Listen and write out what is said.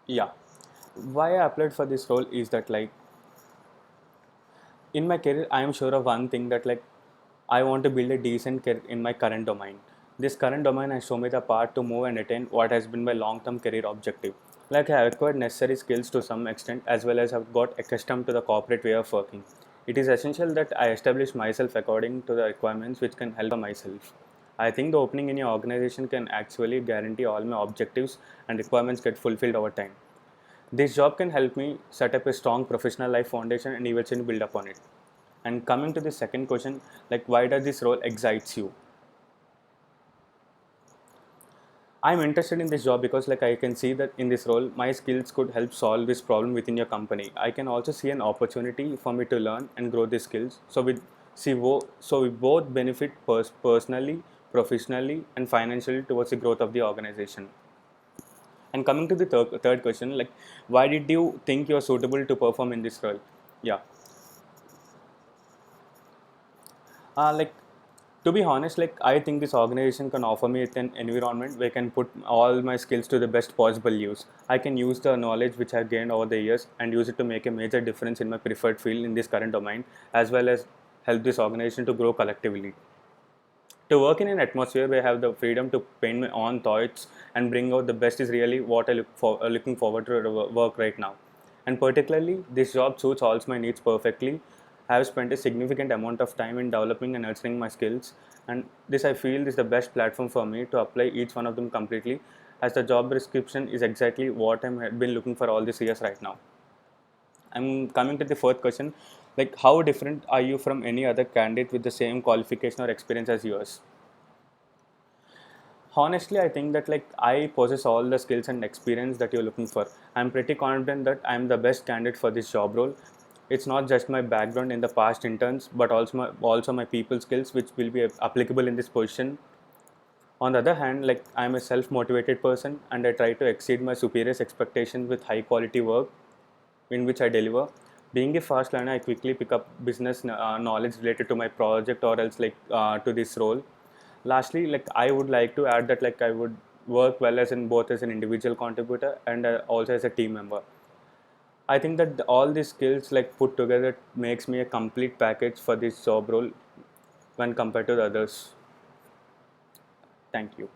Yeah, why I applied for this role is that like in my career I am sure of one thing that like I want to build a decent career in my current domain. This current domain has shown me the path to move and attain what has been my long-term career objective. Like I have acquired necessary skills to some extent as well as have got accustomed to the corporate way of working. It is essential that I establish myself according to the requirements which can help myself. I think the opening in your organization can actually guarantee all my objectives and requirements get fulfilled over time. This job can help me set up a strong professional life foundation and eventually build upon it. And coming to the second question, like why does this role excites you? I'm interested in this job because like I can see that in this role my skills could help solve this problem within your company. I can also see an opportunity for me to learn and grow these skills. So we both benefit personally, professionally, and financially towards the growth of the organization. And coming to the third question, like why did you think you are suitable to perform in this role? Yeah. Like to be honest, like I think this organization can offer me an environment where I can put all my skills to the best possible use. I can use the knowledge which I've gained over the years and use it to make a major difference in my preferred field in this current domain, as well as help this organization to grow collectively. To work in an atmosphere where I have the freedom to paint my own thoughts and bring out the best is really what I looking forward to work right now. And particularly, this job suits all my needs perfectly. I have spent a significant amount of time in developing and nurturing my skills, and this I feel is the best platform for me to apply each one of them completely, as the job description is exactly what I've been looking for all these years right now. I'm coming to the fourth question, like how different are you from any other candidate with the same qualification or experience as yours? Honestly, I think that like I possess all the skills and experience that you're looking for. I'm pretty confident that I'm the best candidate for this job role. It's not just my background in the past interns, but also my people skills, which will be applicable in this position. On the other hand, like I'm a self-motivated person, and I try to exceed my superiors' expectations with high-quality work in which I deliver. Being a fast learner, I quickly pick up business knowledge related to my project or else to this role. Lastly, like I would like to add that like I would work well as in both as an individual contributor and also as a team member. I think that all these skills like put together makes me a complete package for this job role when compared to the others. Thank you.